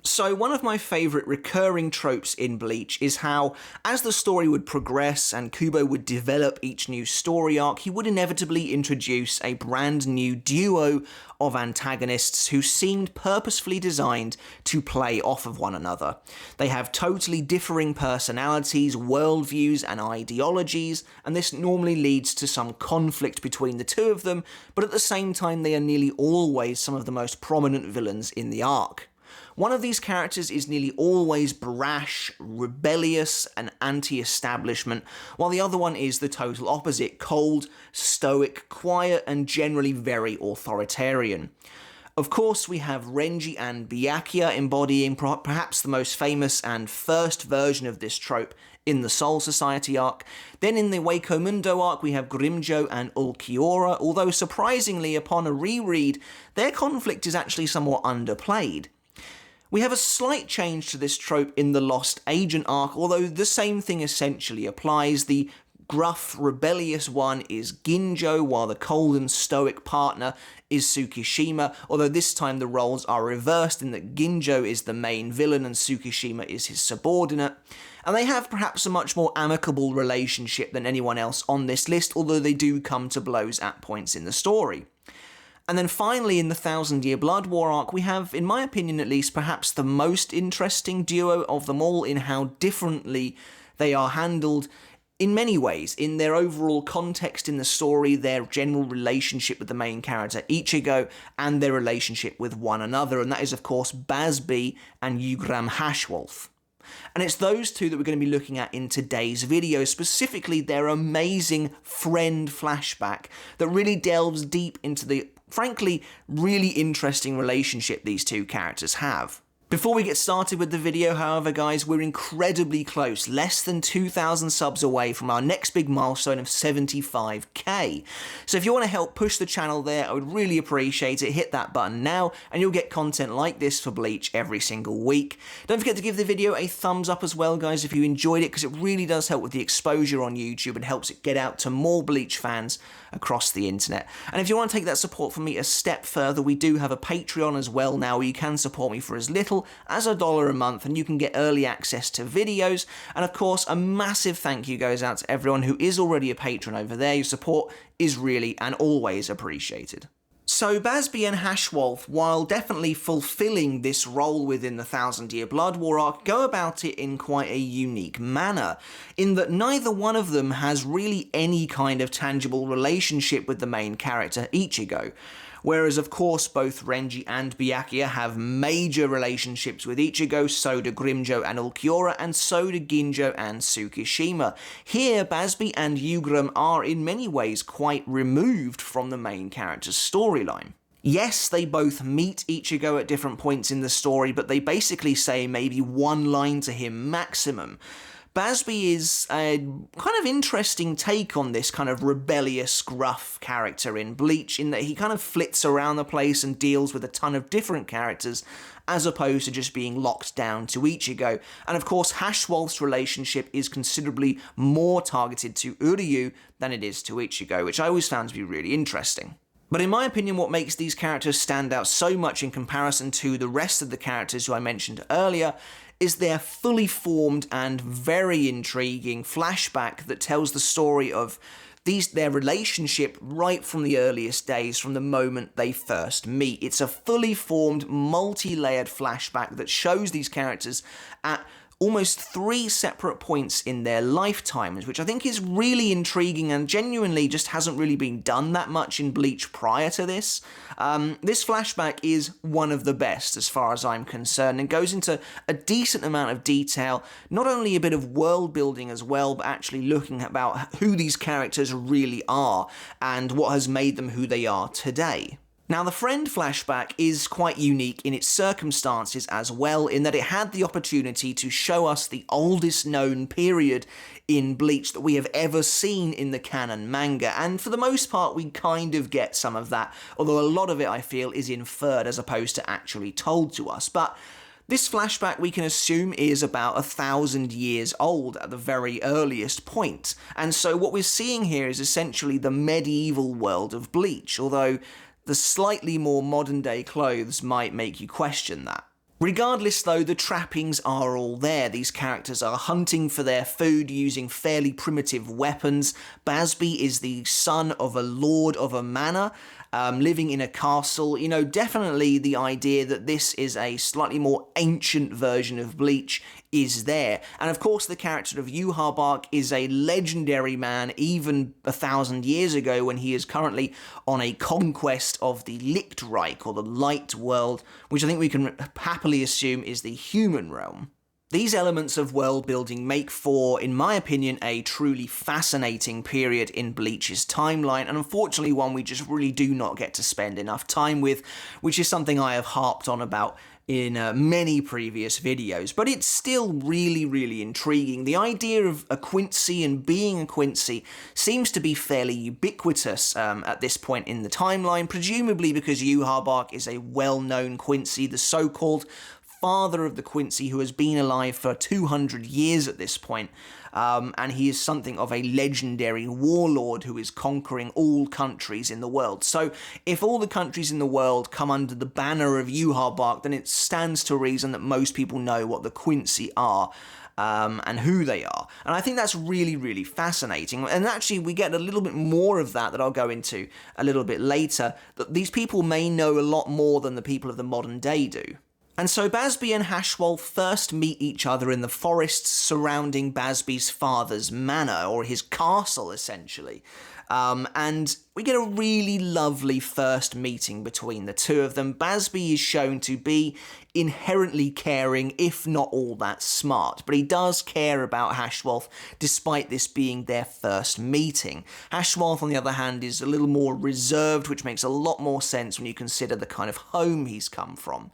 So one of my favourite recurring tropes in Bleach is how, as the story would progress and Kubo would develop each new story arc, he would inevitably introduce a brand new duo of antagonists who seemed purposefully designed to play off of one another. They have totally differing personalities, worldviews and ideologies, and this normally leads to some conflict between the two of them, but at the same time they are nearly always some of the most prominent villains in the arc. One of these characters is nearly always brash, rebellious, and anti-establishment, while the other one is the total opposite, cold, stoic, quiet, and generally very authoritarian. Of course, we have Renji and Byakuya embodying perhaps the most famous and first version of this trope in the Soul Society arc. Then in the Waco Mundo arc, we have Grimmjow and Ulquiorra, although surprisingly, upon a reread, their conflict is actually somewhat underplayed. We have a slight change to this trope in the Lost Agent arc, although the same thing essentially applies. The gruff, rebellious one is Ginjo, while the cold and stoic partner is Tsukishima, although this time the roles are reversed in that Ginjo is the main villain and Tsukishima is his subordinate. And they have perhaps a much more amicable relationship than anyone else on this list, although they do come to blows at points in the story. And then finally, in the Thousand Year Blood War arc, we have, in my opinion at least, perhaps the most interesting duo of them all in how differently they are handled in many ways, in their overall context in the story, their general relationship with the main character Ichigo, and their relationship with one another, and that is of course Bazz-B and Haschwalth. And it's those two that we're going to be looking at in today's video, specifically their amazing friend flashback that really delves deep into the, frankly, really interesting relationship these two characters have. Before we get started with the video, however, guys, we're incredibly close, less than 2,000 subs away from our next big milestone of 75k. So if you want to help push the channel there, I would really appreciate it. Hit that button now, and you'll get content like this for Bleach every single week. Don't forget to give the video a thumbs up as well, guys, if you enjoyed it, because it really does help with the exposure on YouTube and helps it get out to more Bleach fans across the internet. And if you want to take that support from me a step further, we do have a Patreon as well now, where you can support me for as little as $1 a month, and you can get early access to videos. And of course, a massive thank you goes out to everyone who is already a patron over there. Your support is really and always appreciated. So Bazz-B and Haschwalth, while definitely fulfilling this role within the Thousand Year Blood War arc, go about it in quite a unique manner, in that neither one of them has really any kind of tangible relationship with the main character Ichigo. Whereas, of course, both Renji and Byakuya have major relationships with Ichigo, so do Grimmjow and Ulquiorra, and so do Ginjo and Tsukishima. Here, Bazz-B and Ugram are in many ways quite removed from the main character's storyline. Yes, they both meet Ichigo at different points in the story, but they basically say maybe one line to him maximum. Bazz-B is a kind of interesting take on this kind of rebellious, gruff character in Bleach, in that he kind of flits around the place and deals with a ton of different characters, as opposed to just being locked down to Ichigo. And of course, Haschwalth's relationship is considerably more targeted to Uryu than it is to Ichigo, which I always found to be really interesting. But in my opinion, what makes these characters stand out so much in comparison to the rest of the characters who I mentioned earlier is their fully formed and very intriguing flashback that tells the story of their relationship right from the earliest days, from the moment they first meet. It's a fully formed, multi-layered flashback that shows these characters at almost 3 separate points in their lifetimes, which I think is really intriguing and genuinely just hasn't really been done that much in Bleach prior to this. This flashback is one of the best as far as I'm concerned, and goes into a decent amount of detail, not only a bit of world building as well, but actually looking about who these characters really are and what has made them who they are today. Now, the friend flashback is quite unique in its circumstances as well, in that it had the opportunity to show us the oldest known period in Bleach that we have ever seen in the canon manga, and for the most part we kind of get some of that, although a lot of it I feel is inferred as opposed to actually told to us. But this flashback we can assume is about 1,000 years old at the very earliest point, and so what we're seeing here is essentially the medieval world of Bleach, although the slightly more modern day clothes might make you question that. Regardless though, the trappings are all there. These characters are hunting for their food using fairly primitive weapons. Bazz-B is the son of a lord of a manor, living in a castle. You know, definitely the idea that this is a slightly more ancient version of Bleach is there. And of course the character of Yhwach is a legendary man even 1,000 years ago, when he is currently on a conquest of the Lichtreich, or the Light World, which I think we can happily assume is the human realm. These elements of world building make for, in my opinion, a truly fascinating period in Bleach's timeline, and unfortunately one we just really do not get to spend enough time with, which is something I have harped on about in many previous videos, but it's still really, really intriguing. The idea of a Quincy and being a Quincy seems to be fairly ubiquitous at this point in the timeline, presumably because Yhwach is a well-known Quincy, the so-called father of the Quincy, who has been alive for 200 years at this point, and he is something of a legendary warlord who is conquering all countries in the world. So if all the countries in the world come under the banner of Yhwach, then it stands to reason that most people know what the Quincy are. And who they are. And I think that's really, really fascinating. And actually, we get a little bit more of that I'll go into a little bit later, that these people may know a lot more than the people of the modern day do. And so Bazz-B and Haschwalth first meet each other in the forests surrounding Bazz-B's father's manor, or his castle, essentially. And we get a really lovely first meeting between the two of them. Bazz-B is shown to be inherently caring, if not all that smart, but he does care about Haschwalth, despite this being their first meeting. Haschwalth, on the other hand, is a little more reserved, which makes a lot more sense when you consider the kind of home he's come from.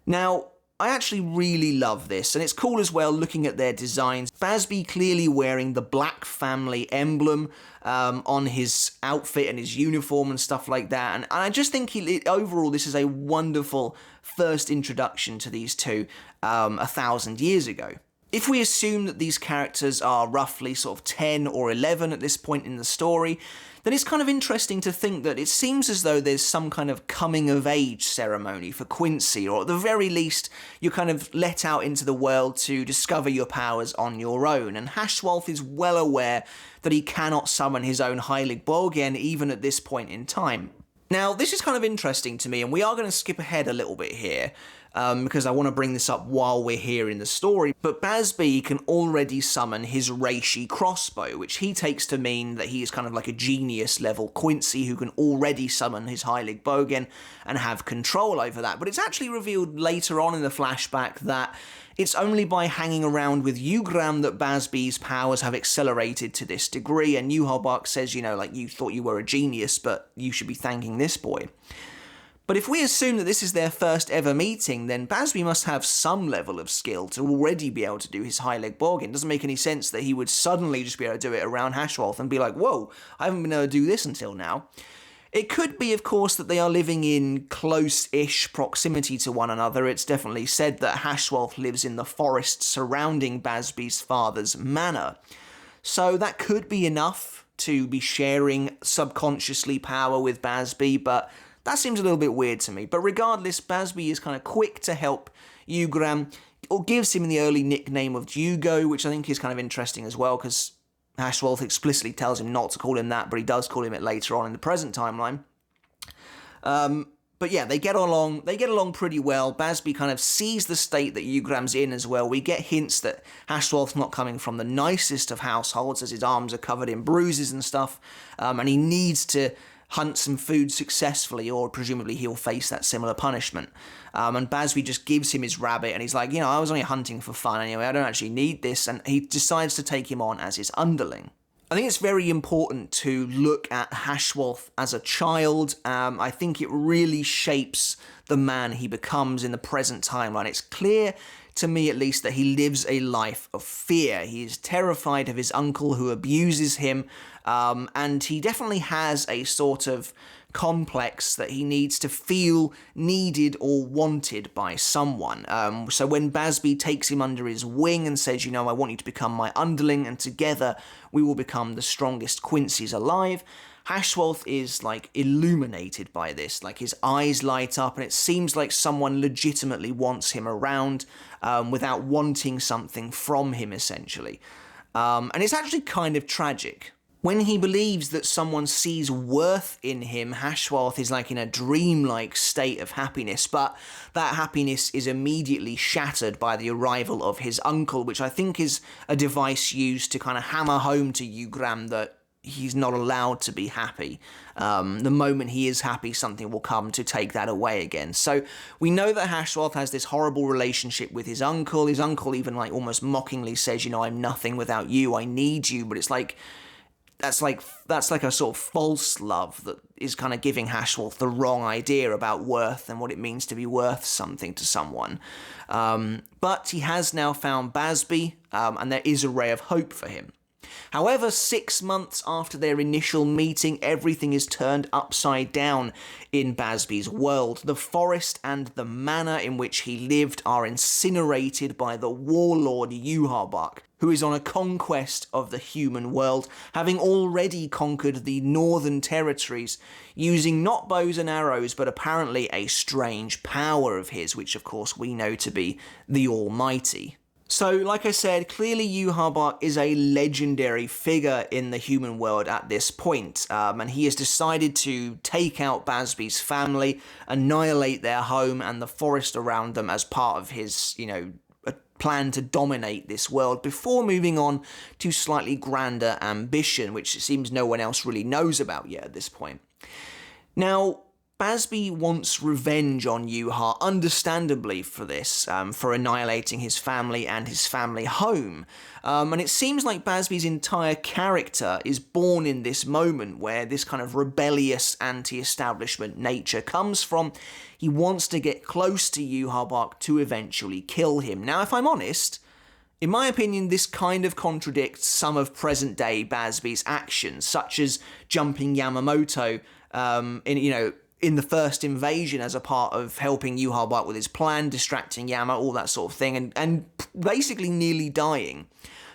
Now, I actually really love this, and it's cool as well looking at their designs. Bazz-B clearly wearing the Black family emblem on his outfit and his uniform and stuff like that, and I just think overall this is a wonderful first introduction to these two 1,000 years ago. If we assume that these characters are roughly sort of 10 or 11 at this point in the story, then it's kind of interesting to think that it seems as though there's some kind of coming-of-age ceremony for Quincy, or at the very least, you're kind of let out into the world to discover your powers on your own, and Haschwalth is well aware that he cannot summon his own Heilig Bogen even at this point in time. Now, this is kind of interesting to me, and we are going to skip ahead a little bit here, because I want to bring this up while we're here in the story, but Bazz-B can already summon his Reishi crossbow, which he takes to mean that he is kind of like a genius-level Quincy who can already summon his Heilig Bogen and have control over that. But it's actually revealed later on in the flashback that it's only by hanging around with Yugram that Bazz-B's powers have accelerated to this degree, and Yhwach says, you know, like, you thought you were a genius, but you should be thanking this boy. But if we assume that this is their first ever meeting, then Bazz-B must have some level of skill to already be able to do his Heilig Bogen. It doesn't make any sense that he would suddenly just be able to do it around Haschwalth and be like, whoa, I haven't been able to do this until now. It could be, of course, that they are living in close-ish proximity to one another. It's definitely said that Haschwalth lives in the forest surrounding Bazz-B's father's manor. So that could be enough to be sharing subconsciously power with Bazz-B, but that seems a little bit weird to me. But regardless, Bazz-B is kind of quick to help Yugram, or gives him the early nickname of Jugo, which I think is kind of interesting as well, because Haschwalth explicitly tells him not to call him that, but he does call him it later on in the present timeline. But yeah, they get along pretty well. Bazz-B kind of sees the state that Yugram's in as well. We get hints that Haschwalth's not coming from the nicest of households, as his arms are covered in bruises and stuff, and he needs to hunt some food successfully, or presumably he'll face that similar punishment. And Bazz-B just gives him his rabbit, and he's like, you know, I was only hunting for fun anyway, I don't actually need this, and he decides to take him on as his underling. I think it's very important to look at Haschwalth as a child. I think it really shapes the man he becomes in the present timeline. It's clear, to me at least, that he lives a life of fear. He is terrified of his uncle who abuses him, and he definitely has a sort of complex that he needs to feel needed or wanted by someone. So when Bazz-B takes him under his wing and says, you know, I want you to become my underling, and together we will become the strongest Quincy's alive, Haschwalth is, like, illuminated by this. Like, his eyes light up, and it seems like someone legitimately wants him around without wanting something from him, essentially. And it's actually kind of tragic. When he believes that someone sees worth in him, Haschwalth is like in a dreamlike state of happiness, but that happiness is immediately shattered by the arrival of his uncle, which I think is a device used to kind of hammer home to Yugram that he's not allowed to be happy. The moment he is happy, something will come to take that away again. So we know that Haschwalth has this horrible relationship with his uncle. His uncle even like almost mockingly says, you know, I'm nothing without you, I need you, but it's like, that's like a sort of false love that is kind of giving Haschwalth the wrong idea about worth and what it means to be worth something to someone. But he has now found Bazz-B, and there is a ray of hope for him. However, 6 months after their initial meeting, everything is turned upside down in Bazz-B's world. The forest and the manor in which he lived are incinerated by the warlord Yhwach, who is on a conquest of the human world, having already conquered the northern territories, using not bows and arrows, but apparently a strange power of his, which of course we know to be the Almighty. So, like I said, clearly Yhwach is a legendary figure in the human world at this point, and he has decided to take out Bazz-B's family, annihilate their home and the forest around them as part of his, you know, plan to dominate this world before moving on to slightly grander ambition, which it seems no one else really knows about yet at this point. Now, Bazz-B wants revenge on Yhwach, understandably for this, for annihilating his family and his family home. And it seems like Bazz-B's entire character is born in this moment where this kind of rebellious anti-establishment nature comes from. He wants to get close to Yhwach to eventually kill him. Now, if I'm honest, in my opinion, this kind of contradicts some of present-day Bazz-B's actions, such as jumping Yamamoto in the first invasion as a part of helping Yhwach with his plan, distracting Yama, all that sort of thing, and basically nearly dying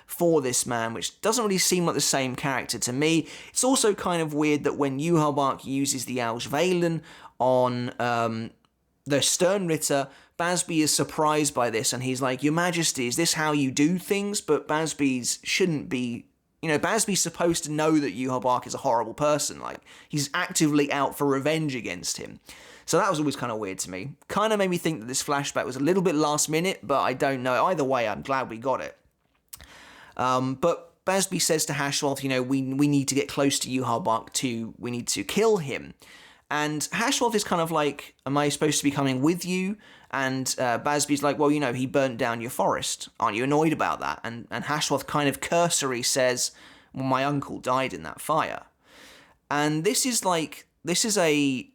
for this man, which doesn't really seem like the same character to me. It's also kind of weird that when Yhwach uses the Auswählen on the Sternritter, Bazz-B is surprised by this, and he's like, Your Majesty, is this how you do things? But Bazz-B's shouldn't be. You know, Bazz-B's supposed to know that Yhwach is a horrible person. Like, he's actively out for revenge against him. So that was always kind of weird to me. Kind of made me think that this flashback was a little bit last minute, but I don't know. Either way, I'm glad we got it. But Bazz-B says to Haschwalth, you know, we need to get close to Yhwach we need to kill him. And Haschwalth is kind of like, am I supposed to be coming with you? And Bazz-B's like, well, you know, he burnt down your forest. Aren't you annoyed about that? And Haschwalth kind of cursory says, well, my uncle died in that fire. And this is a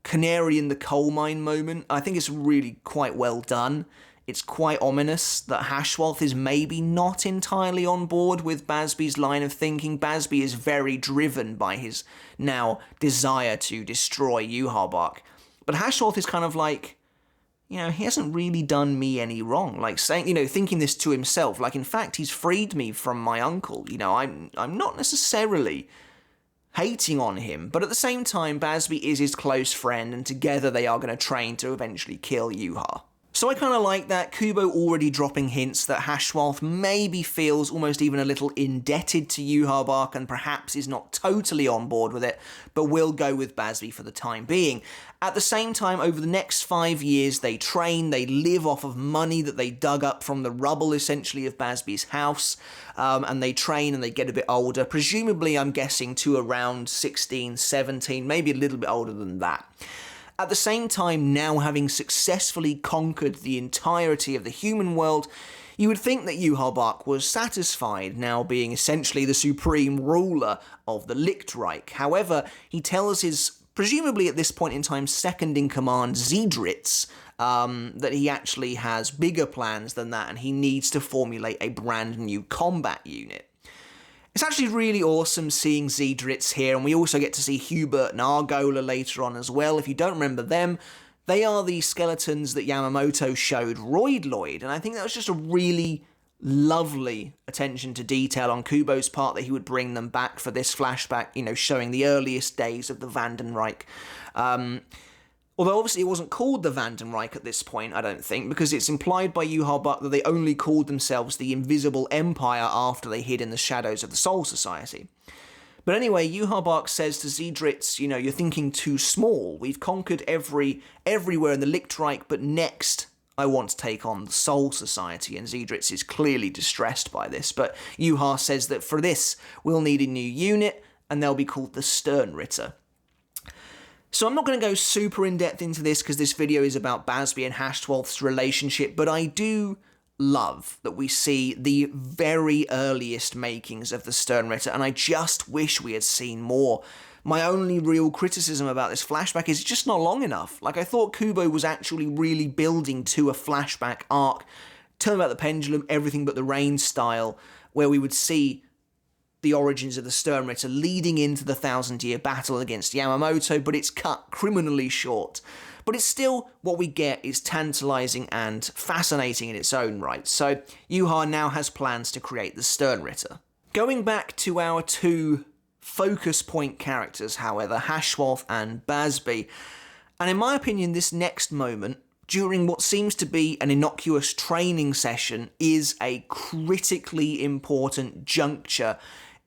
canary in the coal mine moment. I think it's really quite well done. It's quite ominous that Haschwalth is maybe not entirely on board with Bazz-B's line of thinking. Bazz-B is very driven by his now desire to destroy Yhwach. But Haschwalth is kind of like, you know, he hasn't really done me any wrong. Like saying, you know, thinking this to himself. Like, in fact, he's freed me from my uncle. You know, I'm not necessarily hating on him. But at the same time, Bazz-B is his close friend, and together they are going to train to eventually kill Yhwach. So I kind of like that. Kubo already dropping hints that Haschwalth maybe feels almost even a little indebted to Yhwach and perhaps is not totally on board with it, but will go with Bazz-B for the time being. At the same time, over the next 5 years, they train, they live off of money that they dug up from the rubble, essentially, of Bazz-B's house, and they train and they get a bit older, presumably, I'm guessing, to around 16, 17, maybe a little bit older than that. At the same time, now having successfully conquered the entirety of the human world, you would think that Yhwach was satisfied, now being essentially the supreme ruler of the Lichtreich. However, he tells his, presumably at this point in time, second-in-command Zeidritz, that he actually has bigger plans than that, and he needs to formulate a brand new combat unit. It's actually really awesome seeing Zeidritz here, and we also get to see Hubert and Argola later on as well. If you don't remember them, they are the skeletons that Yamamoto showed Royd Lloyd, and I think that was just a really lovely attention to detail on Kubo's part that he would bring them back for this flashback, showing the earliest days of the Vandenreich. Although obviously it wasn't called the Vandenreich at this point, I don't think, because it's implied by Yuha Buck that they only called themselves the Invisible Empire after they hid in the shadows of the Soul Society. But anyway, Yuha Buck says to Zeidritz, you're thinking too small. We've conquered everywhere in the Lichtreich, but next I want to take on the Soul Society. And Zeidritz is clearly distressed by this, but Yuha says that for this, we'll need a new unit, and they'll be called the Sternritter. So I'm not going to go super in-depth into this because this video is about Bazz-B and Haschwalth's relationship, but I do love that we see the very earliest makings of the Sternritter, and I just wish we had seen more. My only real criticism about this flashback is it's just not long enough. Like, I thought Kubo was actually really building to a flashback arc, Turn Back the Pendulum, Everything But the Rain style, where we would see the origins of the Sternritter leading into the 1,000-year battle against Yamamoto, but it's cut criminally short. But it's still, what we get is tantalising and fascinating in its own right. So Yuha now has plans to create the Sternritter. Going back to our two focus point characters, however, Haschwalth and Bazz-B, and in my opinion, this next moment, during what seems to be an innocuous training session, is a critically important juncture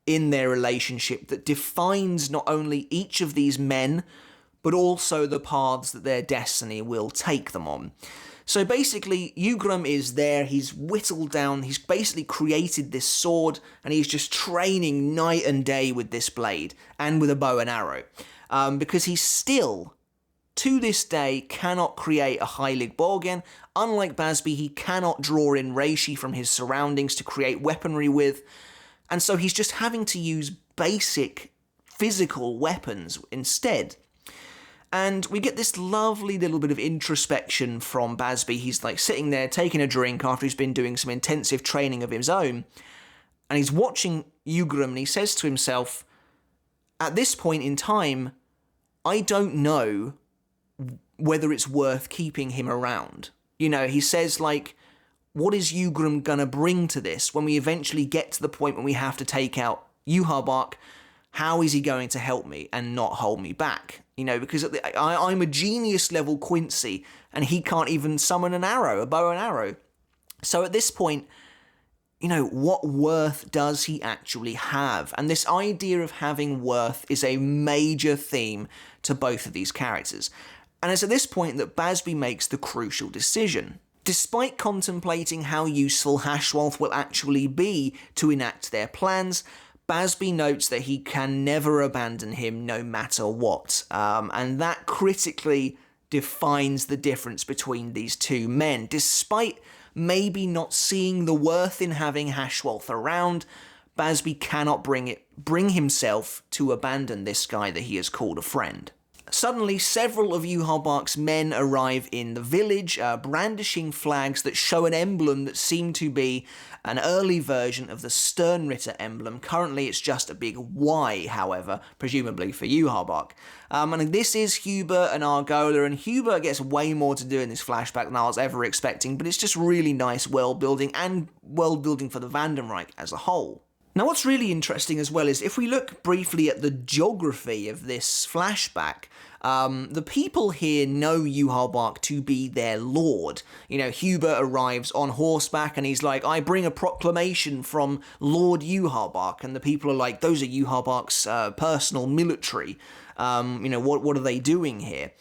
in their relationship that defines not only each of these men, but also the paths that their destiny will take them on. So basically, Yugrum is there, he's whittled down, he's basically created this sword, and he's just training night and day with this blade, and with a bow and arrow. Because he still, to this day, cannot create a Heilig Borgen. Unlike Bazz-B, he cannot draw in reishi from his surroundings to create weaponry with, and so he's just having to use basic physical weapons instead. And we get this lovely little bit of introspection from Bazz-B. He's like sitting there taking a drink after he's been doing some intensive training of his own, and he's watching Yugrum, and he says to himself, at this point in time, I don't know whether it's worth keeping him around. He says, like, what is Yugrum gonna bring to this when we eventually get to the point when we have to take out Yuha Buck? How is he going to help me and not hold me back? Because I'm a genius level Quincy, and he can't even summon a bow and arrow. So at this point, what worth does he actually have? And this idea of having worth is a major theme to both of these characters. And it's at this point that Bazz-B makes the crucial decision. Despite contemplating how useful Haschwalth will actually be to enact their plans, Bazz-B notes that he can never abandon him no matter what, and that critically defines the difference between these two men. Despite maybe not seeing the worth in having Haschwalth around, Bazz-B cannot bring himself to abandon this guy that he has called a friend. Suddenly, several of Yuha Buck's men arrive in the village, brandishing flags that show an emblem that seemed to be an early version of the Sternritter emblem. Currently, it's just a big Y, however, presumably for Yuha Buck. And this is Hubert and Argola, and Hubert gets way more to do in this flashback than I was ever expecting, but it's just really nice world building, and world building for the Vandenreich as a whole. Now, what's really interesting as well is if we look briefly at the geography of this flashback, the people here know Yuha Buck to be their lord. Hubert arrives on horseback and he's like, I bring a proclamation from Lord Yuha Buck, and the people are like, those are Yuha Buck's personal military. What are they doing here?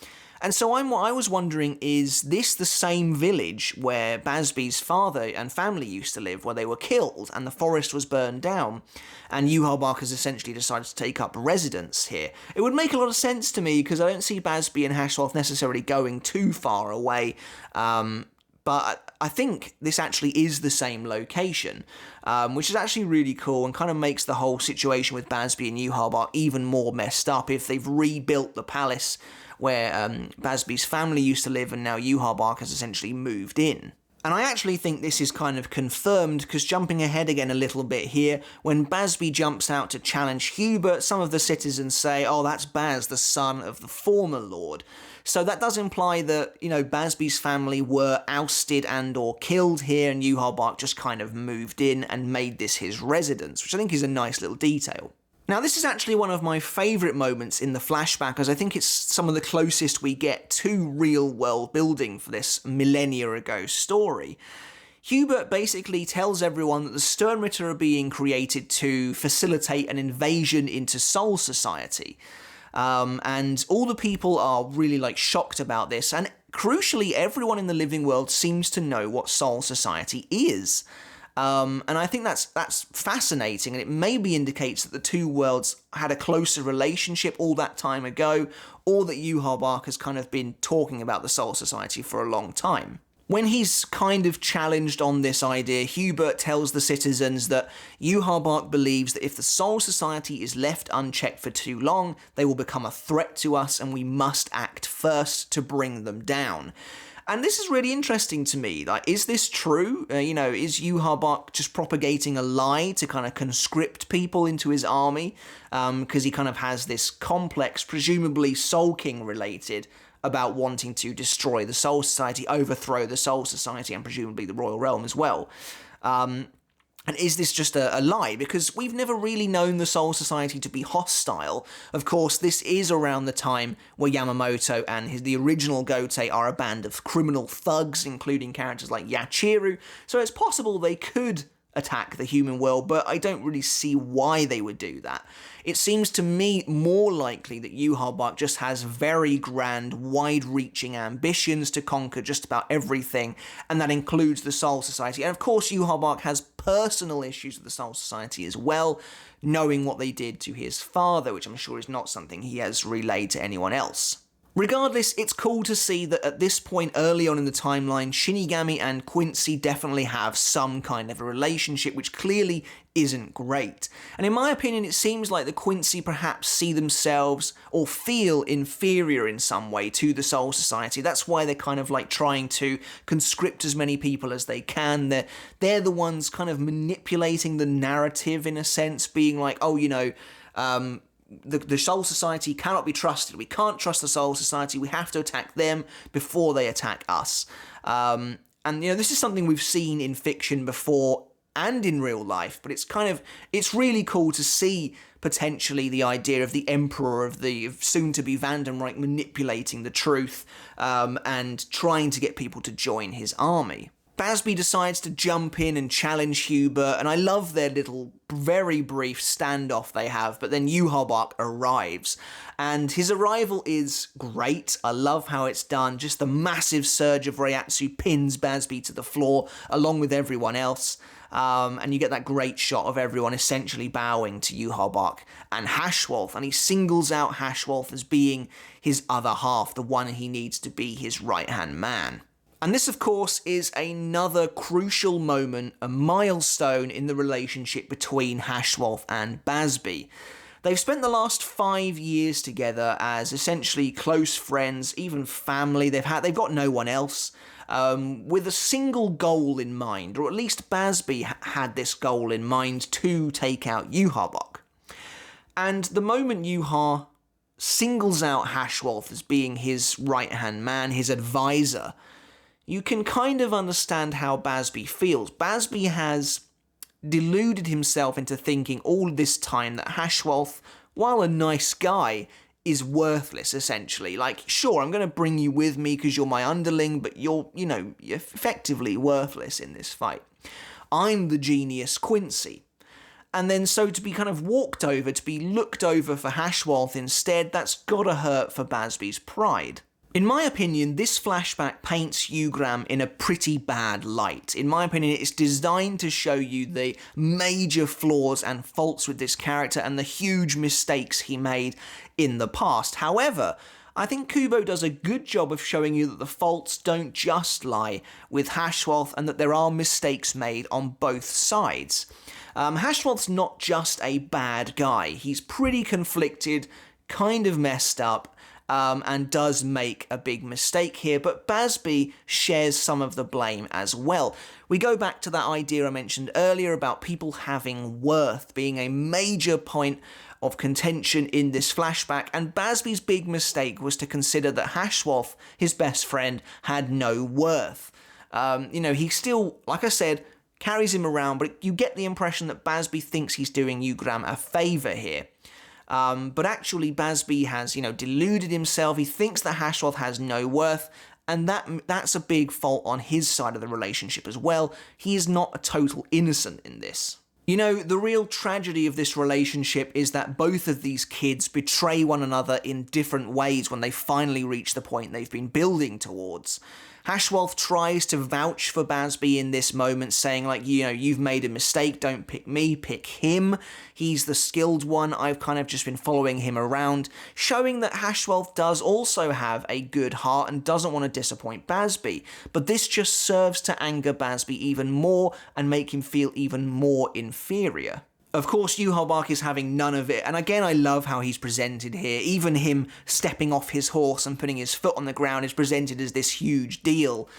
And so I was wondering, is this the same village where Bazz-B's father and family used to live, where they were killed and the forest was burned down, and Yuha Buck has essentially decided to take up residence here? It would make a lot of sense to me, because I don't see Bazz-B and Haschwalth necessarily going too far away, but I think this actually is the same location, which is actually really cool and kind of makes the whole situation with Bazz-B and Yuha Buck even more messed up if they've rebuilt the palace where Bazz-B's family used to live, and now Yuha Buck has essentially moved in. And I actually think this is kind of confirmed, because jumping ahead again a little bit here, when Bazz-B jumps out to challenge Hubert, some of the citizens say, oh, that's Baz, the son of the former lord. So that does imply that, Bazz-B's family were ousted and or killed here, and Yuha Bark just kind of moved in and made this his residence, which I think is a nice little detail. Now, this is actually one of my favourite moments in the flashback, as I think it's some of the closest we get to real world building for this millennia ago story. Hubert basically tells everyone that the Sternritter are being created to facilitate an invasion into Soul Society. And all the people are really shocked about this, and crucially everyone in the living world seems to know what Soul Society is. And I think that's fascinating, and it maybe indicates that the two worlds had a closer relationship all that time ago, or that Yuha Bark has kind of been talking about the Soul Society for a long time. When he's kind of challenged on this idea, Hubert tells the citizens that Yuha Bark believes that if the Soul Society is left unchecked for too long, they will become a threat to us, and we must act first to bring them down. And this is really interesting to me. Is this true? Is Yuha Bark just propagating a lie to kind of conscript people into his army? Because he kind of has this complex, presumably Soul King related, about wanting to destroy the Soul Society, overthrow the Soul Society, and presumably the Royal Realm as well. And is this just a lie? Because we've never really known the Soul Society to be hostile. Of course, this is around the time where Yamamoto and the original Gotei are a band of criminal thugs, including characters like Yachiru, so it's possible they could attack the human world, but I don't really see why they would do that. It seems to me more likely that Yuha Bark just has very grand, wide-reaching ambitions to conquer just about everything, and that includes the Soul Society. And of course, Yuha Bark has personal issues with the Soul Society as well, knowing what they did to his father, which I'm sure is not something he has relayed to anyone else. Regardless, it's cool to see that at this point early on in the timeline, Shinigami and Quincy definitely have some kind of a relationship, which clearly isn't great. And in my opinion, it seems like the Quincy perhaps see themselves or feel inferior in some way to the Soul Society. That's why they're kind of trying to conscript as many people as they can. They're the ones kind of manipulating the narrative in a sense, being the Soul Society cannot be trusted. We can't trust the Soul Society. We have to attack them before they attack us. And this is something we've seen in fiction before and in real life, but it's really cool to see potentially the idea of the Emperor of the soon-to-be Vandenreich manipulating the truth and trying to get people to join his army. Bazz-B decides to jump in and challenge Hubert, and I love their little, very brief standoff they have, but then Yuha Bark arrives, and his arrival is great. I love how it's done. Just the massive surge of Reiatsu pins Bazz-B to the floor, along with everyone else, and you get that great shot of everyone essentially bowing to Yuha Bark and Haschwalth, and he singles out Haschwalth as being his other half, the one he needs to be his right-hand man. And this, of course, is another crucial moment, a milestone in the relationship between Haschwalth and Bazz-B. They've spent the last 5 years together as essentially close friends, even family. They've got no one else, with a single goal in mind, or at least Bazz-B had this goal in mind to take out Yuha Bark. And the moment Yuha singles out Haschwalth as being his right-hand man, his advisor, you can kind of understand how Bazz-B feels. Bazz-B has deluded himself into thinking all this time that Haschwalth, while a nice guy, is worthless, essentially. Sure, I'm going to bring you with me because you're my underling, but you're effectively worthless in this fight. I'm the genius Quincy. And then so to be kind of walked over, to be looked over for Haschwalth instead, that's gotta hurt for Bazz-B's pride. In my opinion, this flashback paints Yugram in a pretty bad light. In my opinion, it's designed to show you the major flaws and faults with this character and the huge mistakes he made in the past. However, I think Kubo does a good job of showing you that the faults don't just lie with Haschwalth and that there are mistakes made on both sides. Haschwalth's not just a bad guy. He's pretty conflicted, kind of messed up, and does make a big mistake here, but Bazz-B shares some of the blame as well. We go back to that idea I mentioned earlier about people having worth being a major point of contention in this flashback, and Bazz-B's big mistake was to consider that Haschwalth, his best friend, had no worth. He still, like I said, carries him around, but you get the impression that Bazz-B thinks he's doing Yugram a favour here. But actually Bazz-B has, deluded himself. He thinks that Haschwalth has no worth, and that's a big fault on his side of the relationship as well. He is not a total innocent in this. The real tragedy of this relationship is that both of these kids betray one another in different ways when they finally reach the point they've been building towards. Haschwalth tries to vouch for Bazz-B in this moment, saying you've made a mistake, don't pick me, pick him. He's the skilled one, I've kind of just been following him around, showing that Haschwalth does also have a good heart and doesn't want to disappoint Bazz-B. But this just serves to anger Bazz-B even more and make him feel even more inferior. Of course, Yuha Bark is having none of it, and again I love how he's presented here. Even him stepping off his horse and putting his foot on the ground is presented as this huge deal.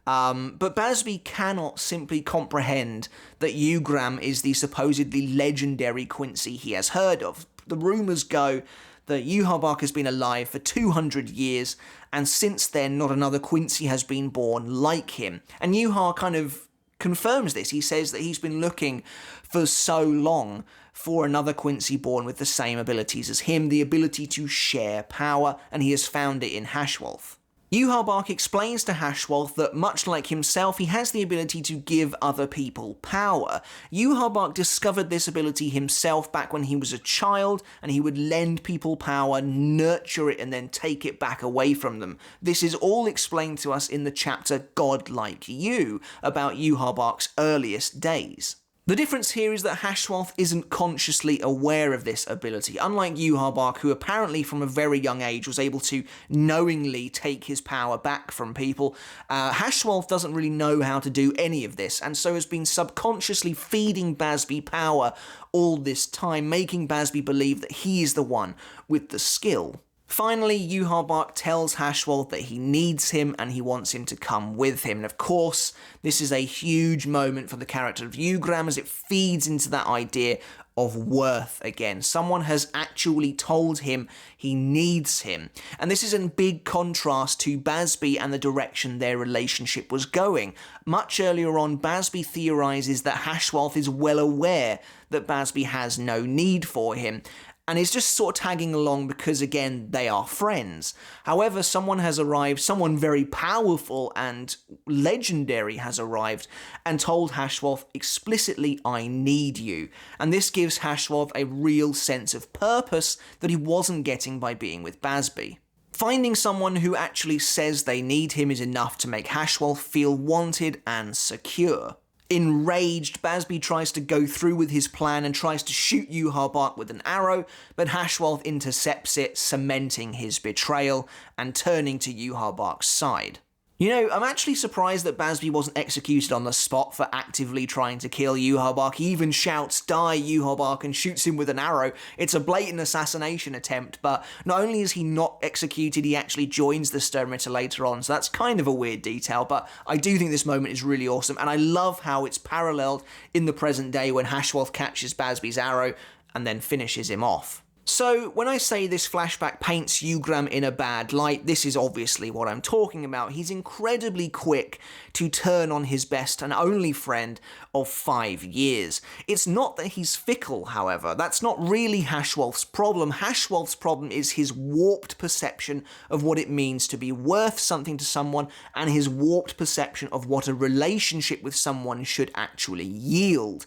But Bazz-B cannot simply comprehend that Yugram is the supposedly legendary Quincy he has heard of. The rumours go that Yuha Bark has been alive for 200 years, and since then not another Quincy has been born like him. And Yuha kind of confirms this. He says that he's been looking for so long for another Quincy born with the same abilities as him, the ability to share power, and he has found it in Haschwalth. Yuha Bark explains to Haschwalth that, much like himself, he has the ability to give other people power. Yuha Bark discovered this ability himself back when he was a child, and he would lend people power, nurture it, and then take it back away from them. This is all explained to us in the chapter Godlike You, about Yuha Bark's earliest days. The difference here is that Haschwalth isn't consciously aware of this ability, unlike Yuha Bark, who apparently from a very young age was able to knowingly take his power back from people. Haschwalth doesn't really know how to do any of this, and so has been subconsciously feeding Bazz-B power all this time, making Bazz-B believe that he is the one with the skill. Finally, Yuha Bark tells Haschwalth that he needs him and he wants him to come with him. And of course, this is a huge moment for the character of Yugram as it feeds into that idea of worth again. Someone has actually told him he needs him. And this is in big contrast to Bazz-B and the direction their relationship was going. Much earlier on, Bazz-B theorizes that Haschwalth is well aware that Bazz-B has no need for him, and is just sort of tagging along because, again, they are friends. However, someone has arrived, someone very powerful and legendary has arrived and told Haschwalth explicitly, I need you. And this gives Haschwalth a real sense of purpose that he wasn't getting by being with Bazz-B. Finding someone who actually says they need him is enough to make Haschwalth feel wanted and secure. Enraged, Bazz-B tries to go through with his plan and tries to shoot Yuha Bark with an arrow, but Haschwalth intercepts it, cementing his betrayal and turning to Yuha Bark's side. I'm actually surprised that Bazz-B wasn't executed on the spot for actively trying to kill Yuha Bark. He even shouts, "Die, Yuha Bark," and shoots him with an arrow. It's a blatant assassination attempt, but not only is he not executed, he actually joins the Sternritter later on, so that's kind of a weird detail, but I do think this moment is really awesome, and I love how it's paralleled in the present day when Haschwalth catches Bazz-B's arrow and then finishes him off. So, when I say this flashback paints Yugram in a bad light, this is obviously what I'm talking about. He's incredibly quick to turn on his best and only friend of 5 years. It's not that he's fickle, however. That's not really Haschwalth's problem. Haschwalth's problem is his warped perception of what it means to be worth something to someone, and his warped perception of what a relationship with someone should actually yield.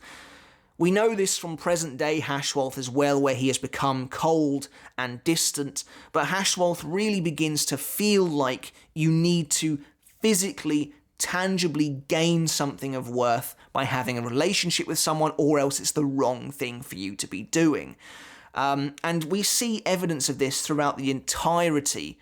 We know this from present-day Haschwalth as well, where he has become cold and distant, but Haschwalth really begins to feel like you need to physically, tangibly gain something of worth by having a relationship with someone, or else it's the wrong thing for you to be doing. And we see evidence of this throughout the entirety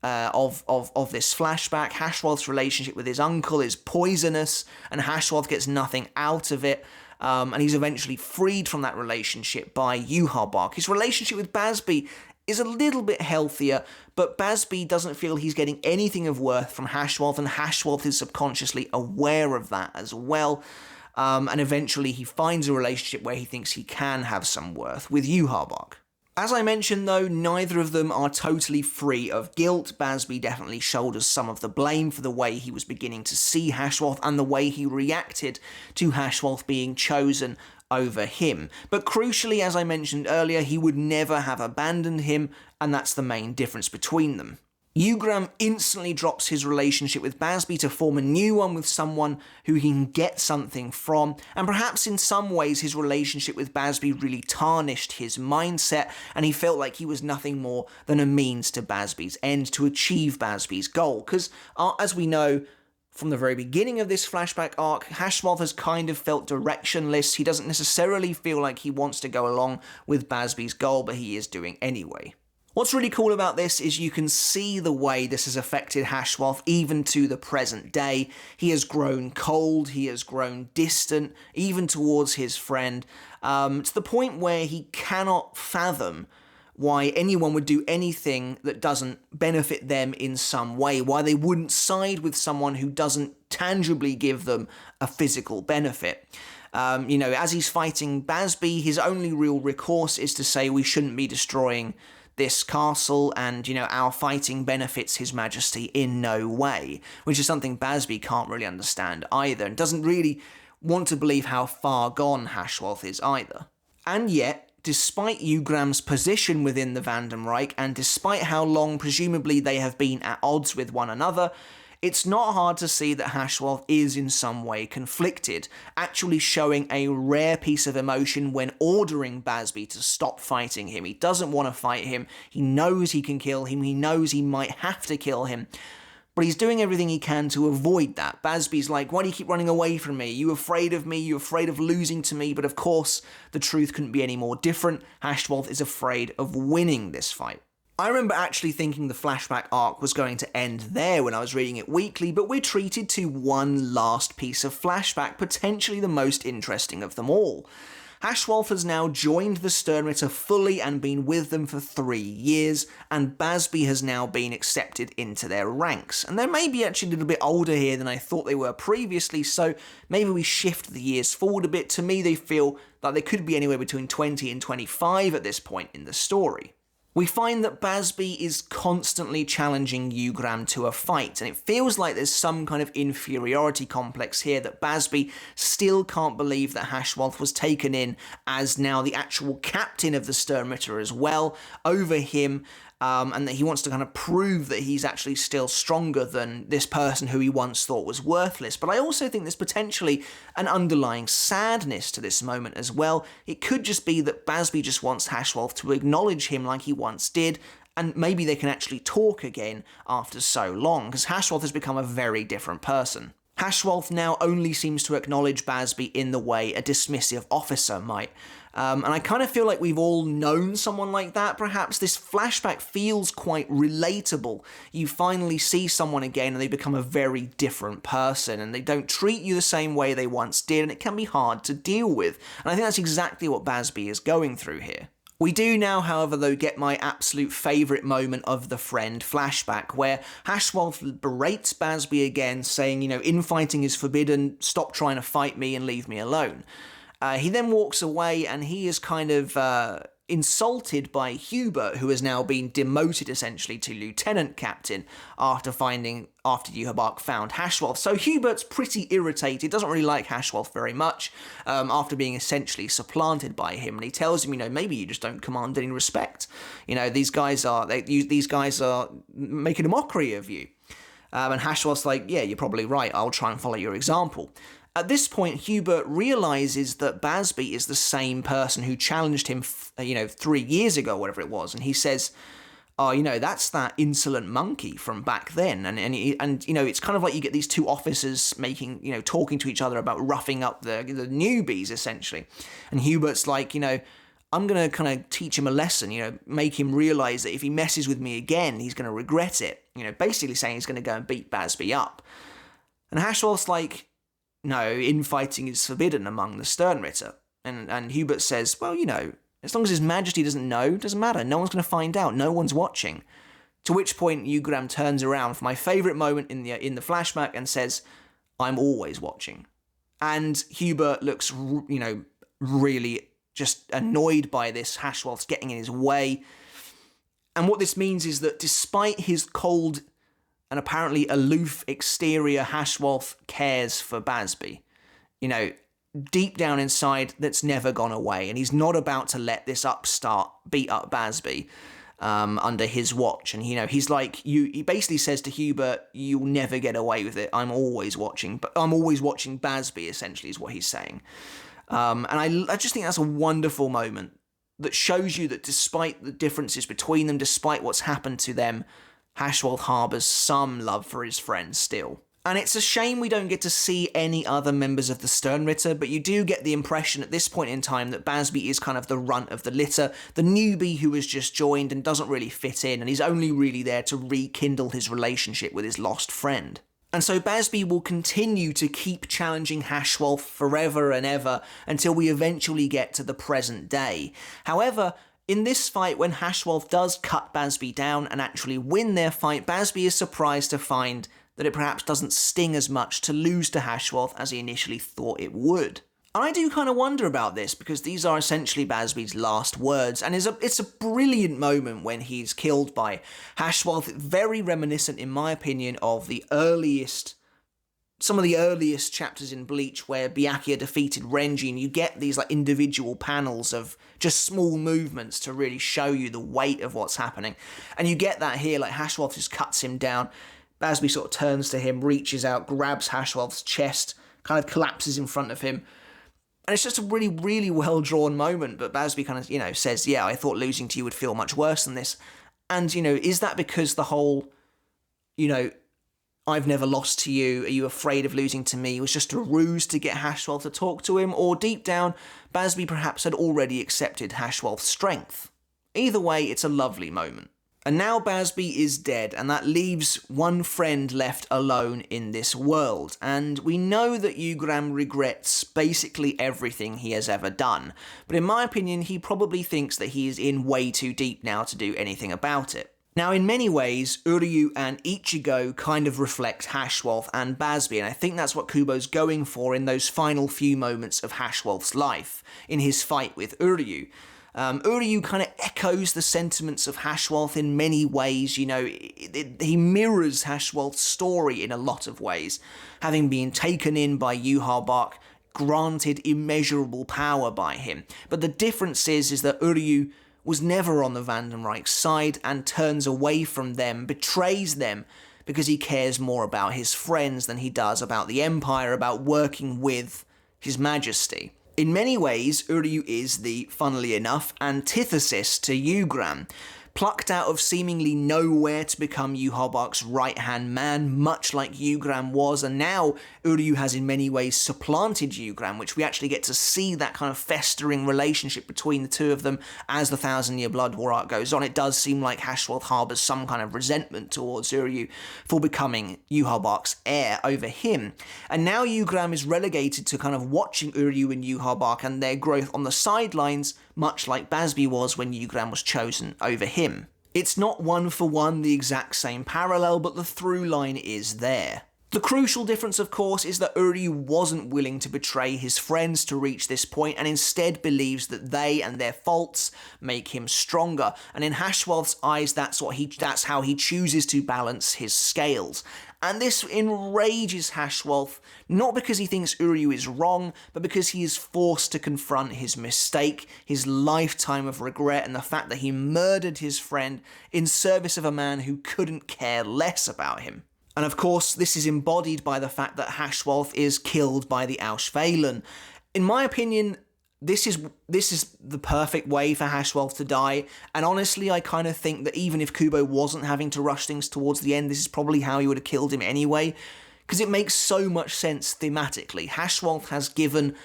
of this flashback. Haschwalth's relationship with his uncle is poisonous, and Haschwalth gets nothing out of it. And he's eventually freed from that relationship by Yuha Bark. His relationship with Bazz-B is a little bit healthier, but Bazz-B doesn't feel he's getting anything of worth from Haschwalth, and Haschwalth is subconsciously aware of that as well. And eventually he finds a relationship where he thinks he can have some worth with Yhwach. As I mentioned though, neither of them are totally free of guilt. Bazz-B definitely shoulders some of the blame for the way he was beginning to see Haschwalth and the way he reacted to Haschwalth being chosen over him. But crucially, as I mentioned earlier, he would never have abandoned him, and that's the main difference between them. Yhwach instantly drops his relationship with Bazz-B to form a new one with someone who he can get something from, and perhaps in some ways his relationship with Bazz-B really tarnished his mindset, and he felt like he was nothing more than a means to Bazz-B's end to achieve Bazz-B's goal, because as we know from the very beginning of this flashback arc, Haschwalth has kind of felt directionless. He doesn't necessarily feel like he wants to go along with Bazz-B's goal, but he is doing anyway. What's really cool about this is you can see the way this has affected Haschwalth even to the present day. He has grown cold, he has grown distant, even towards his friend, to the point where he cannot fathom why anyone would do anything that doesn't benefit them in some way, why they wouldn't side with someone who doesn't tangibly give them a physical benefit. As he's fighting Bazz-B, his only real recourse is to say we shouldn't be destroying this castle, and, our fighting benefits His Majesty in no way, which is something Bazz-B can't really understand either, and doesn't really want to believe how far gone Haschwalth is either. And yet, despite Yhwach's position within the Vanden Reich, and despite how long presumably they have been at odds with one another, it's not hard to see that Haschwalth is in some way conflicted, actually showing a rare piece of emotion when ordering Bazz-B to stop fighting him. He doesn't want to fight him, he knows he can kill him, he knows he might have to kill him, but he's doing everything he can to avoid that. Bazz-B's like, why do you keep running away from me? You afraid of me? You afraid of losing to me? But of course, the truth couldn't be any more different. Haschwalth is afraid of winning this fight. I remember actually thinking the flashback arc was going to end there when I was reading it weekly, but we're treated to one last piece of flashback, potentially the most interesting of them all. Haschwalth has now joined the Sternritter fully and been with them for 3 years, and Bazz-B has now been accepted into their ranks. And they're maybe actually a little bit older here than I thought they were previously, so maybe we shift the years forward a bit. To me, they feel like they could be anywhere between 20 and 25 at this point in the story. We find that Bazz-B is constantly challenging Yhwach to a fight, and it feels like there's some kind of inferiority complex here, that Bazz-B still can't believe that Haschwalth was taken in as now the actual captain of the Sternritter as well, over him, and that he wants to kind of prove that he's actually still stronger than this person who he once thought was worthless. But I also think there's potentially an underlying sadness to this moment as well. It could just be that Bazz-B just wants Haschwalth to acknowledge him like he once did, and maybe they can actually talk again after so long, because Haschwalth has become a very different person. Haschwalth now only seems to acknowledge Bazz-B in the way a dismissive officer might. And I kind of feel like we've all known someone like that, perhaps. This flashback feels quite relatable. You finally see someone again and they become a very different person, and they don't treat you the same way they once did, and it can be hard to deal with. And I think that's exactly what Bazz-B is going through here. We do now, however, though, get my absolute favourite moment of the friend flashback, where Haschwalth berates Bazz-B again, saying, infighting is forbidden, stop trying to fight me and leave me alone. He then walks away, and he is kind of insulted by Hubert, who has now been demoted essentially to lieutenant captain after Yhwach found Haschwalth. So Hubert's pretty irritated, doesn't really like Haschwalth very much, after being essentially supplanted by him, and he tells him, maybe you just don't command any respect. These guys are making a mockery of you. And Haschwalth's like, yeah, you're probably right, I'll try and follow your example. At this point, Hubert realises that Bazz-B is the same person who challenged him, 3 years ago, whatever it was, and he says, that's that insolent monkey from back then, and it's kind of like you get these two officers talking to each other about roughing up the newbies, essentially, and Hubert's like, I'm going to kind of teach him a lesson, make him realise that if he messes with me again, he's going to regret it, basically saying he's going to go and beat Bazz-B up. And Haschwalth's like, no, infighting is forbidden among the Sternritter. And Hubert says, well, As long as His Majesty doesn't know, it doesn't matter. No one's going to find out. No one's watching. To which point Yugram turns around for my favourite moment in the flashback and says, I'm always watching. And Hubert looks, really just annoyed by this. Haschwalth's getting in his way. And what this means is that despite his cold and apparently aloof exterior, Haschwalth cares for Bazz-B. Deep down inside, that's never gone away. And he's not about to let this upstart beat up Bazz-B under his watch. And, he's like, he basically says to Hubert, you'll never get away with it. I'm always watching. But I'm always watching Bazz-B, essentially, is what he's saying. And I just think that's a wonderful moment that shows you that despite the differences between them, despite what's happened to them, Haschwalth harbours some love for his friends still. And it's a shame we don't get to see any other members of the Sternritter, but you do get the impression at this point in time that Bazz-B is kind of the runt of the litter, the newbie who has just joined and doesn't really fit in, and he's only really there to rekindle his relationship with his lost friend. And so Bazz-B will continue to keep challenging Haschwalth forever and ever until we eventually get to the present day. However, in this fight, when Haschwalth does cut Bazz-B down and actually win their fight, Bazz-B is surprised to find that it perhaps doesn't sting as much to lose to Haschwalth as he initially thought it would. And I do kind of wonder about this, because these are essentially Bazz-B's last words, and it's a brilliant moment when he's killed by Haschwalth, very reminiscent, in my opinion, of some of the earliest chapters in Bleach where Byakuya defeated Renji, and you get these individual panels of just small movements to really show you the weight of what's happening. And you get that here, Haschwalth just cuts him down, Bazz-B sort of turns to him, reaches out, grabs Haschwalth's chest, kind of collapses in front of him. And it's just a really, really well-drawn moment, but Bazz-B kind of, says, yeah, I thought losing to you would feel much worse than this. And, is that because the whole, I've never lost to you, are you afraid of losing to me, was just a ruse to get Haschwalth to talk to him? Or deep down, Bazz-B perhaps had already accepted Haschwalth's strength? Either way, it's a lovely moment. And now Bazz-B is dead, and that leaves one friend left alone in this world. And we know that Yugram regrets basically everything he has ever done. But in my opinion, he probably thinks that he is in way too deep now to do anything about it. Now, in many ways, Uryu and Ichigo kind of reflect Haschwalth and Bazz-B, and I think that's what Kubo's going for in those final few moments of Haschwalth's life, in his fight with Uryu. Uryu kind of echoes the sentiments of Haschwalth in many ways. He mirrors Haschwalth's story in a lot of ways, having been taken in by Yhwach, granted immeasurable power by him. But the difference is that Uryu was never on the Vandenreich's side and turns away from them, betrays them, because he cares more about his friends than he does about the Empire, about working with His Majesty. In many ways, Uryu is the, funnily enough, antithesis to Yugram. Plucked out of seemingly nowhere to become Yhwach's right-hand man, much like Yugram was, and now Uryu has in many ways supplanted Yugram, which we actually get to see that kind of festering relationship between the two of them as the Thousand Year Blood War arc goes on. It does seem like Haschwalth harbours some kind of resentment towards Uryu for becoming Yhwach's heir over him. And now Yugram is relegated to kind of watching Uryu and Yhwach and their growth on the sidelines, much like Bazz-B was when Yugram was chosen over him. It's not one for one the exact same parallel, but the through line is there. The crucial difference, of course, is that Uryu wasn't willing to betray his friends to reach this point, and instead believes that they and their faults make him stronger. And in Haschwalth's eyes, that's how he chooses to balance his scales. And this enrages Haschwalth, not because he thinks Uryu is wrong, but because he is forced to confront his mistake, his lifetime of regret, and the fact that he murdered his friend in service of a man who couldn't care less about him. And of course, this is embodied by the fact that Haschwalth is killed by the Auschweilen. In my opinion, this is the perfect way for Haschwalth to die, and honestly, I kind of think that even if Kubo wasn't having to rush things towards the end, this is probably how he would have killed him anyway, because it makes so much sense thematically. Haschwalth has given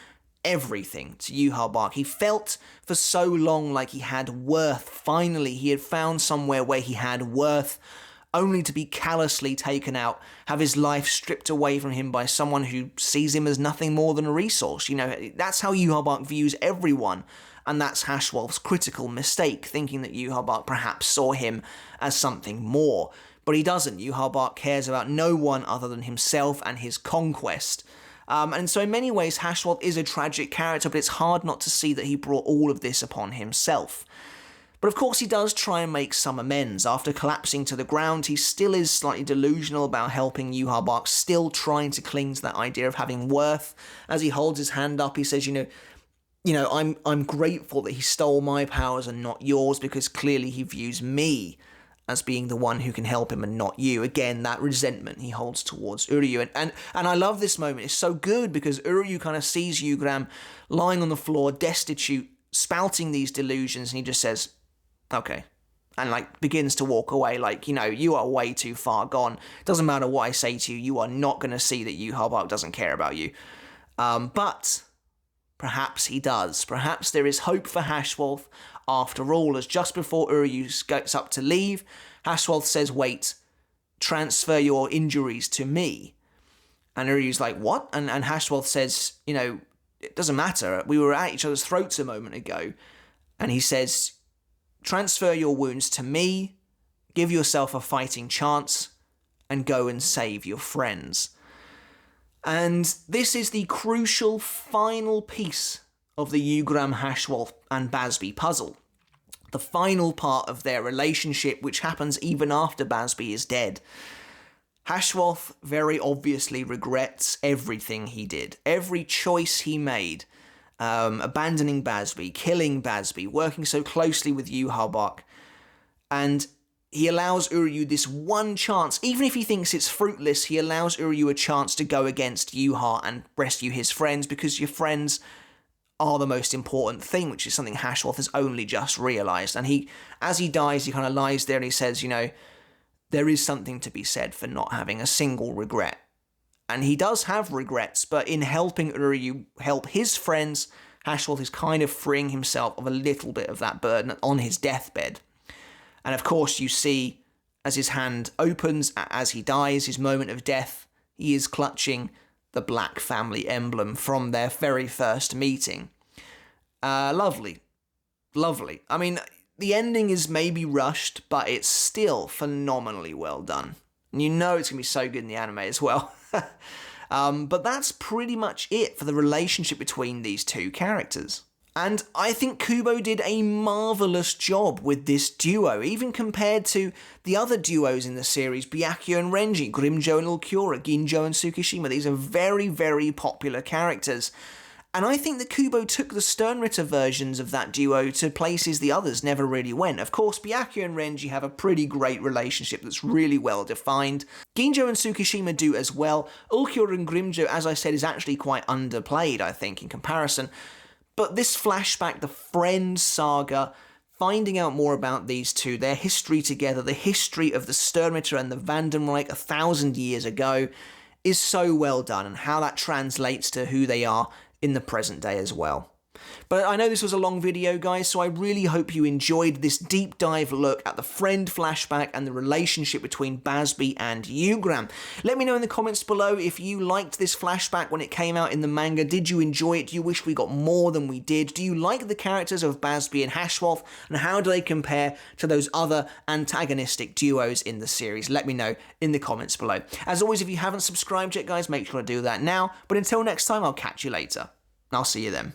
everything to Yhwach. He felt for so long like he had worth. Finally, he had found somewhere where he had worth, only to be callously taken out, have his life stripped away from him by someone who sees him as nothing more than a resource. That's how Yhwach views everyone. and that's Haschwalth's critical mistake, thinking that Yuha Bark perhaps saw him as something more. But he doesn't. Yuha Bark cares about no one other than himself and his conquest. And so in many ways, Haschwalth is a tragic character, but it's hard not to see that he brought all of this upon himself. But of course he does try and make some amends. After collapsing to the ground, he still is slightly delusional about helping Yuha Bark, still trying to cling to that idea of having worth. As he holds his hand up, he says, I'm grateful that he stole my powers and not yours, because clearly he views me as being the one who can help him and not you. Again, that resentment he holds towards Uryu. And I love this moment. It's so good because Uryu kind of sees Yugram lying on the floor, destitute, spouting these delusions, and he just says, okay. And begins to walk away you are way too far gone. Doesn't matter what I say to you, you are not going to see that Yuha Bark doesn't care about you. But perhaps he does. Perhaps there is hope for Haschwalth after all, as just before Uryu gets up to leave, Haschwalth says, wait, transfer your injuries to me. And Uryu's like, what? And Haschwalth says, it doesn't matter. We were at each other's throats a moment ago. And he says, transfer your wounds to me, give yourself a fighting chance, and go and save your friends. And this is the crucial final piece of the Yugram, Haschwalth and Bazz-B puzzle. The final part of their relationship, which happens even after Bazz-B is dead. Haschwalth very obviously regrets everything he did, every choice he made, abandoning Bazz-B, killing Bazz-B, working so closely with Yuha Bark, and he allows Uryu this one chance. Even if he thinks it's fruitless, he allows Uryu a chance to go against Yuha and rescue his friends, because your friends are the most important thing, which is something Haschwalth has only just realised. And as he dies, he kind of lies there and he says, there is something to be said for not having a single regret. And he does have regrets, but in helping Uryu help his friends, Haschwalth is kind of freeing himself of a little bit of that burden on his deathbed. And of course, you see, as his hand opens, as he dies, his moment of death, he is clutching the black family emblem from their very first meeting. Lovely. Lovely. I mean, the ending is maybe rushed, but it's still phenomenally well done. And it's going to be so good in the anime as well. But that's pretty much it for the relationship between these two characters. And I think Kubo did a marvellous job with this duo, even compared to the other duos in the series, Byakuya and Renji, Grimmjow and Ulquiorra, Grimmjow and Tsukishima. These are very, very popular characters. And I think that Kubo took the Sternritter versions of that duo to places the others never really went. Of course, Byakuya and Renji have a pretty great relationship that's really well defined. Grimmjow and Tsukishima do as well. Ulquiorra and Grimmjow, as I said, is actually quite underplayed, I think, in comparison. But this flashback, the Friends saga, finding out more about these two, their history together, the history of the Sternritter and the Vandenreich 1,000 years ago, is so well done, and how that translates to who they are in the present day as well. But I know this was a long video, guys, so I really hope you enjoyed this deep dive look at the Friend flashback and the relationship between Bazz-B and Yugram. Let me know in the comments below if you liked this flashback when it came out in the manga. Did you enjoy it? Do you wish we got more than we did? Do you like the characters of Bazz-B and Haschwalth? And how do they compare to those other antagonistic duos in the series? Let me know in the comments below. As always, if you haven't subscribed yet, guys, make sure to do that now. But until next time, I'll catch you later. I'll see you then.